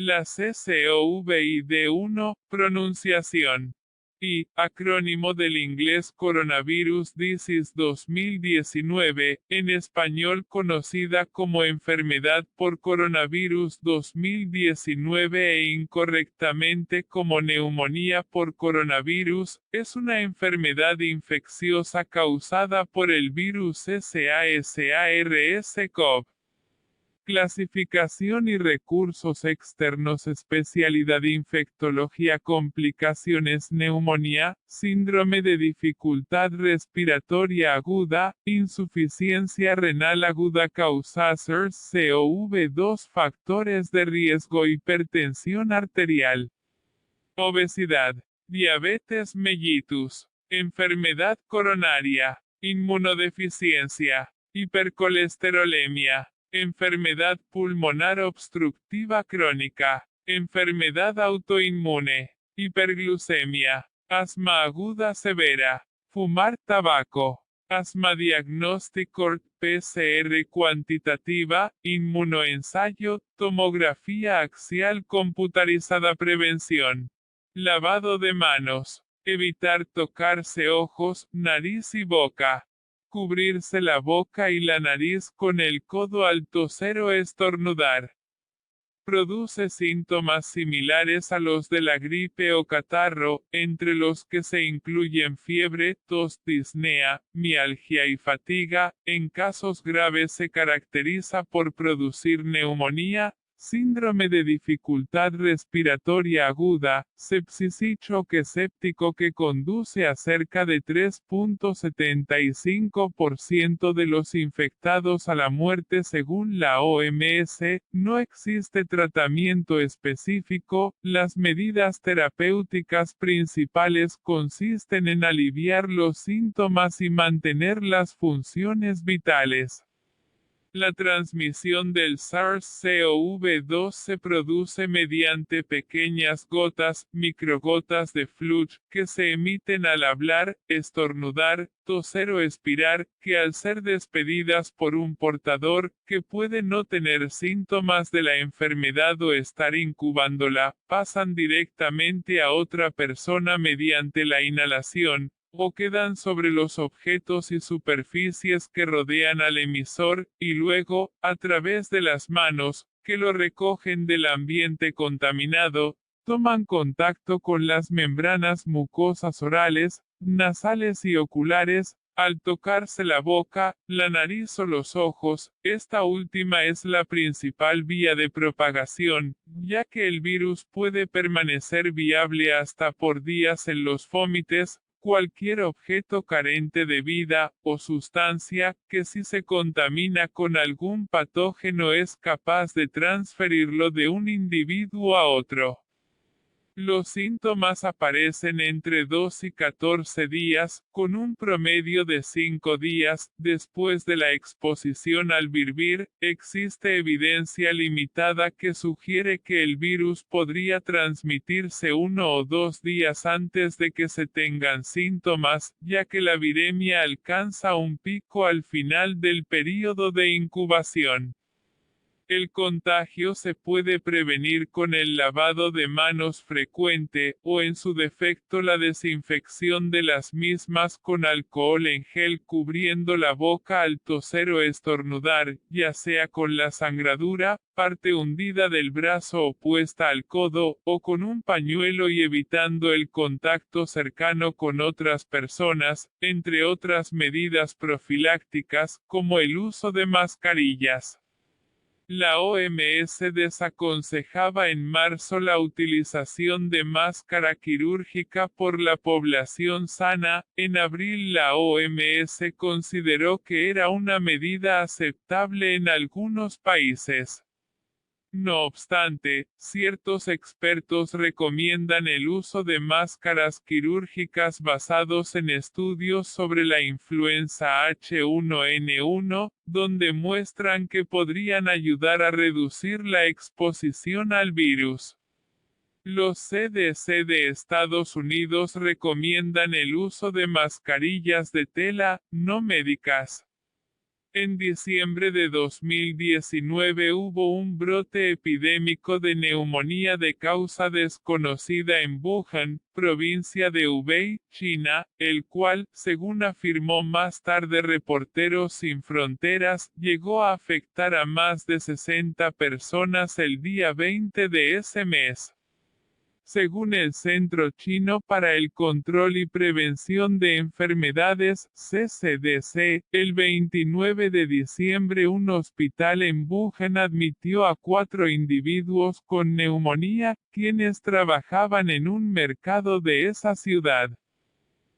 La COVID-1, pronunciación. Y, acrónimo del inglés Coronavirus Disease 2019, en español conocida como enfermedad por coronavirus 2019 e incorrectamente como neumonía por coronavirus, es una enfermedad infecciosa causada por el virus SARS-CoV. Clasificación y recursos externos. Especialidad: infectología. Complicaciones: neumonía, síndrome de dificultad respiratoria aguda, insuficiencia renal aguda causada SARS-CoV-2. Factores de riesgo: hipertensión arterial, obesidad, diabetes mellitus, enfermedad coronaria, inmunodeficiencia, hipercolesterolemia, enfermedad pulmonar obstructiva crónica, enfermedad autoinmune, hiperglucemia, asma aguda severa, fumar tabaco, asma. Diagnóstico: PCR cuantitativa, inmunoensayo, tomografía axial computarizada. Prevención: lavado de manos, evitar tocarse ojos, nariz y boca, cubrirse la boca y la nariz con el codo al toser o estornudar. Produce síntomas similares a los de la gripe o catarro, entre los que se incluyen fiebre, tos, disnea, mialgia y fatiga. En casos graves se caracteriza por producir neumonía, síndrome de dificultad respiratoria aguda, sepsis y choque séptico que conduce a cerca de 3.75% de los infectados a la muerte según la OMS. No existe tratamiento específico. Las medidas terapéuticas principales consisten en aliviar los síntomas y mantener las funciones vitales. La transmisión del SARS-CoV-2 se produce mediante pequeñas gotas, microgotas de flujo, que se emiten al hablar, estornudar, toser o expirar, que al ser despedidas por un portador, que puede no tener síntomas de la enfermedad o estar incubándola, pasan directamente a otra persona mediante la inhalación, o quedan sobre los objetos y superficies que rodean al emisor, y luego, a través de las manos, que lo recogen del ambiente contaminado, toman contacto con las membranas mucosas orales, nasales y oculares. Al tocarse la boca, la nariz o los ojos, esta última es la principal vía de propagación, ya que el virus puede permanecer viable hasta por días en los vómites. Cualquier objeto carente de vida, o sustancia, que si se contamina con algún patógeno es capaz de transferirlo de un individuo a otro. Los síntomas aparecen entre 2 y 14 días, con un promedio de 5 días, después de la exposición al virus. Existe evidencia limitada que sugiere que el virus podría transmitirse 1 o 2 días antes de que se tengan síntomas, ya que la viremia alcanza un pico al final del período de incubación. El contagio se puede prevenir con el lavado de manos frecuente, o en su defecto la desinfección de las mismas con alcohol en gel cubriendo la boca al toser o estornudar, ya sea con la sangradura, parte hundida del brazo opuesta al codo, o con un pañuelo y evitando el contacto cercano con otras personas, entre otras medidas profilácticas, como el uso de mascarillas. La OMS desaconsejaba en marzo la utilización de máscara quirúrgica por la población sana. En abril la OMS consideró que era una medida aceptable en algunos países. No obstante, ciertos expertos recomiendan el uso de máscaras quirúrgicas basados en estudios sobre la influenza H1N1, donde muestran que podrían ayudar a reducir la exposición al virus. Los CDC de Estados Unidos recomiendan el uso de mascarillas de tela, no médicas. En diciembre de 2019 hubo un brote epidémico de neumonía de causa desconocida en Wuhan, provincia de Hubei, China, el cual, según afirmó más tarde Reporteros Sin Fronteras, llegó a afectar a más de 60 personas el día 20 de ese mes. Según el Centro Chino para el Control y Prevención de Enfermedades, CCDC, el 29 de diciembre un hospital en Wuhan admitió a 4 individuos con neumonía, quienes trabajaban en un mercado de esa ciudad.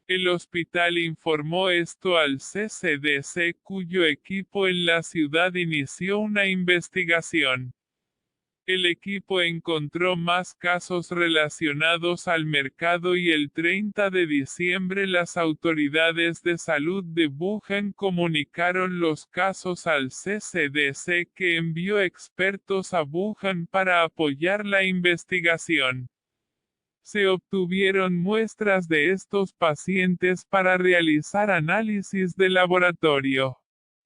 El hospital informó esto al CCDC, cuyo equipo en la ciudad inició una investigación. El equipo encontró más casos relacionados al mercado y el 30 de diciembre las autoridades de salud de Wuhan comunicaron los casos al CCDC, que envió expertos a Wuhan para apoyar la investigación. Se obtuvieron muestras de estos pacientes para realizar análisis de laboratorio.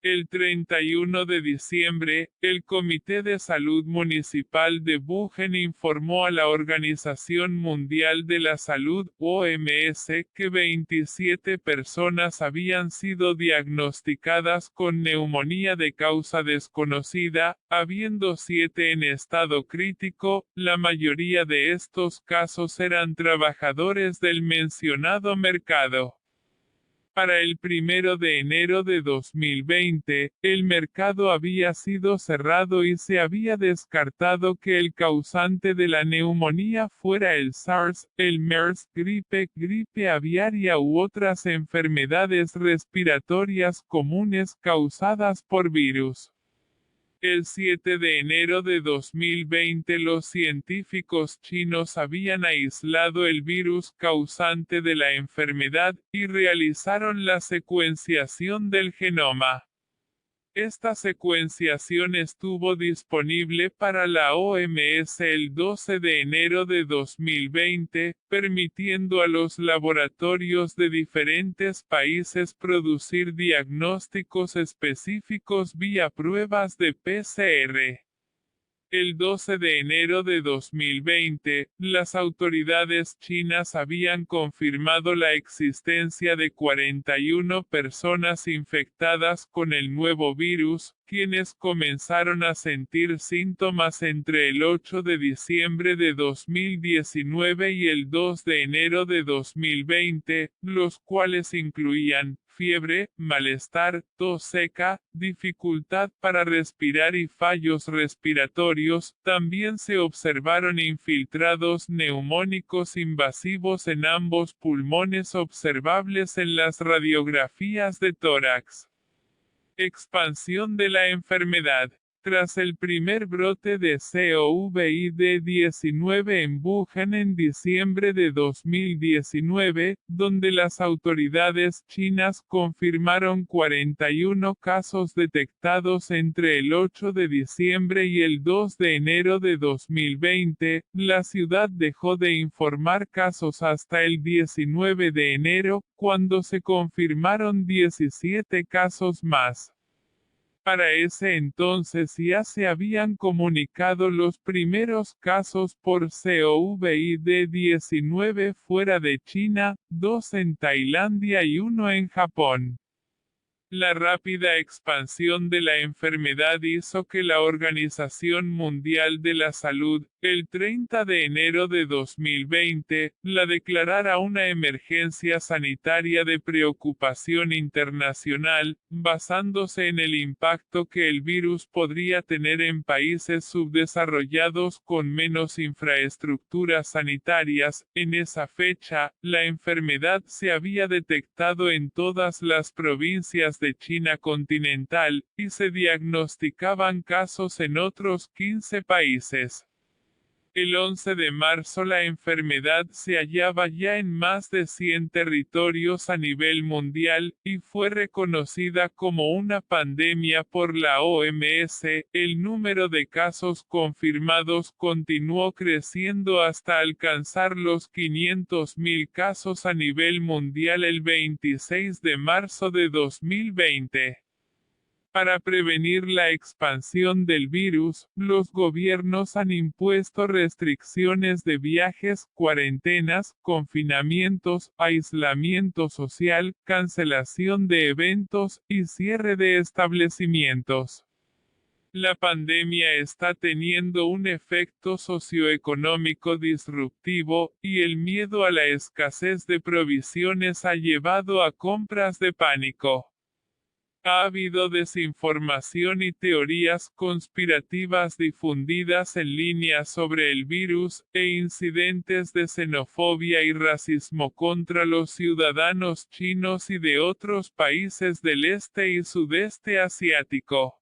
El 31 de diciembre, el Comité de Salud Municipal de Wuhan informó a la Organización Mundial de la Salud, OMS, que 27 personas habían sido diagnosticadas con neumonía de causa desconocida, habiendo 7 en estado crítico. La mayoría de estos casos eran trabajadores del mencionado mercado. Para el 1 de enero de 2020, el mercado había sido cerrado y se había descartado que el causante de la neumonía fuera el SARS, el MERS, gripe aviaria u otras enfermedades respiratorias comunes causadas por virus. El 7 de enero de 2020 los científicos chinos habían aislado el virus causante de la enfermedad y realizaron la secuenciación del genoma. Esta secuenciación estuvo disponible para la OMS el 12 de enero de 2020, permitiendo a los laboratorios de diferentes países producir diagnósticos específicos vía pruebas de PCR. El 12 de enero de 2020, las autoridades chinas habían confirmado la existencia de 41 personas infectadas con el nuevo virus, quienes comenzaron a sentir síntomas entre el 8 de diciembre de 2019 y el 2 de enero de 2020, los cuales incluían fiebre, malestar, tos seca, dificultad para respirar y fallos respiratorios. También se observaron infiltrados neumónicos invasivos en ambos pulmones observables en las radiografías de tórax. Expansión de la enfermedad. Tras el primer brote de COVID-19 en Wuhan en diciembre de 2019, donde las autoridades chinas confirmaron 41 casos detectados entre el 8 de diciembre y el 2 de enero de 2020, la ciudad dejó de informar casos hasta el 19 de enero, cuando se confirmaron 17 casos más. Para ese entonces ya se habían comunicado los primeros casos por COVID-19 fuera de China, 2 en Tailandia y 1 en Japón. La rápida expansión de la enfermedad hizo que la Organización Mundial de la Salud, el 30 de enero de 2020, la declarara una emergencia sanitaria de preocupación internacional, basándose en el impacto que el virus podría tener en países subdesarrollados con menos infraestructuras sanitarias. En esa fecha, la enfermedad se había detectado en todas las provincias de China continental, y se diagnosticaban casos en otros 15 países. El 11 de marzo la enfermedad se hallaba ya en más de 100 territorios a nivel mundial, y fue reconocida como una pandemia por la OMS. El número de casos confirmados continuó creciendo hasta alcanzar los 500.000 casos a nivel mundial el 26 de marzo de 2020. Para prevenir la expansión del virus, los gobiernos han impuesto restricciones de viajes, cuarentenas, confinamientos, aislamiento social, cancelación de eventos y cierre de establecimientos. La pandemia está teniendo un efecto socioeconómico disruptivo, y el miedo a la escasez de provisiones ha llevado a compras de pánico. Ha habido desinformación y teorías conspirativas difundidas en línea sobre el virus, e incidentes de xenofobia y racismo contra los ciudadanos chinos y de otros países del este y sudeste asiático.